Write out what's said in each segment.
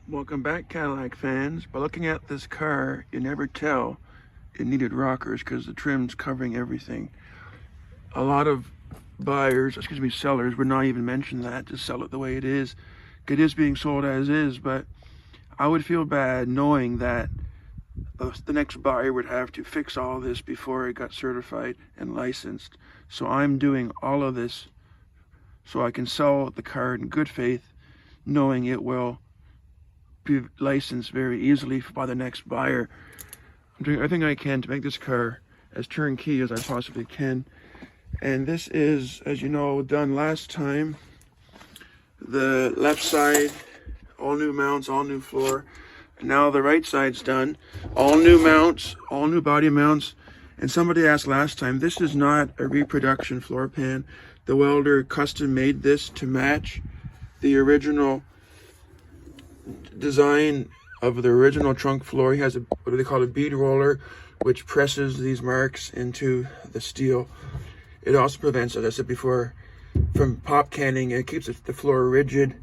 Welcome back, Cadillac fans. By looking at this car, you never tell it needed rockers because the trim's covering everything. A lot of sellers would not even mention that, just sell it the way it is. It is being sold as is, but I would feel bad knowing that the next buyer would have to fix all this before it got certified and licensed. So I'm doing all of this so I can sell the car in good faith, knowing it will be licensed very easily by the next buyer. I'm doing everything I can to make this car as turnkey as I possibly can. And this is, as you know, done last time. The left side, all new mounts, all new floor. And now the right side's done. All new mounts, all new body mounts. And somebody asked last time, this is not a reproduction floor pan. The welder custom made this to match the original design of the original trunk floor. He has what do they call a bead roller, which presses these marks into the steel. It also prevents, as I said before, from pop canning. It keeps the floor rigid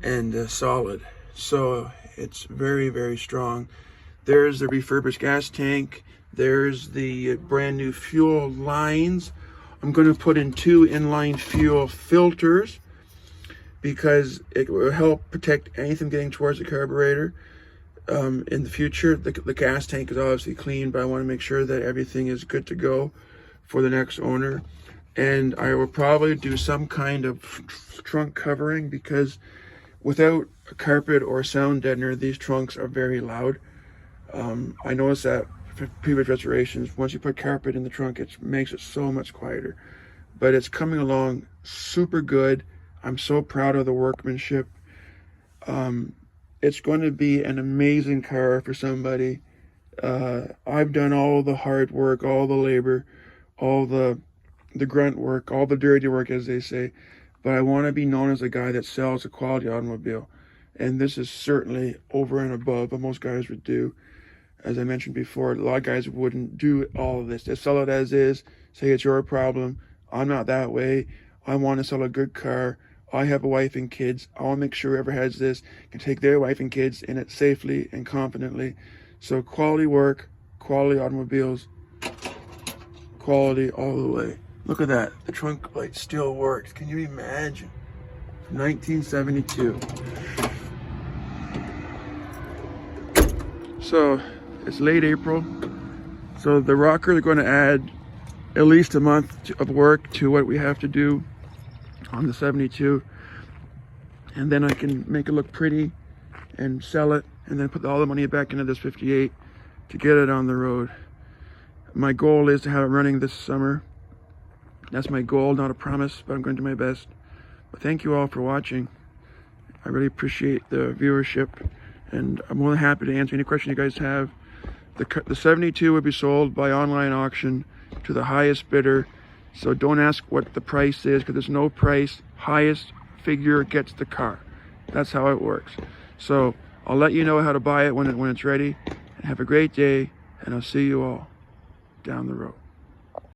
and solid. So it's very, very strong. There's the refurbished gas tank. There's the brand new fuel lines. I'm going to put in 2 inline fuel filters because it will help protect anything getting towards the carburetor. In the future, the gas tank is obviously clean, but I want to make sure that everything is good to go for the next owner. And I will probably do some kind of trunk covering because without a carpet or a sound deadener, these trunks are very loud. I noticed that for previous restorations, once you put carpet in the trunk, it makes it so much quieter. But it's coming along super good. I'm so proud of the workmanship. It's going to be an amazing car for somebody. I've done all the hard work, all the labor, all the grunt work, all the dirty work, as they say. But I want to be known as a guy that sells a quality automobile. And this is certainly over and above what most guys would do. As I mentioned before, a lot of guys wouldn't do all of this. They sell it as is, say it's your problem. I'm not that way. I want to sell a good car. I have a wife and kids. I want to make sure whoever has this can take their wife and kids in it safely and confidently. So quality work, quality automobiles, quality all the way. Look at that. The trunk light still works. Can you imagine? 1972. So it's late April. So the rockers are going to add at least a month of work to what we have to do on the 72, and then I can make it look pretty and sell it, and then put all the money back into this 58 to get it on the road. My goal is to have it running this summer. That's my goal, not a promise, but I'm going to do my best. But thank you all for watching. I really appreciate the viewership, and I'm more than happy to answer any question you guys have. The 72 will be sold by online auction to the highest bidder. So don't ask what the price is, because there's no price. Highest figure gets the car. That's how it works. So I'll let you know how to buy it when it's ready. And have a great day, and I'll see you all down the road.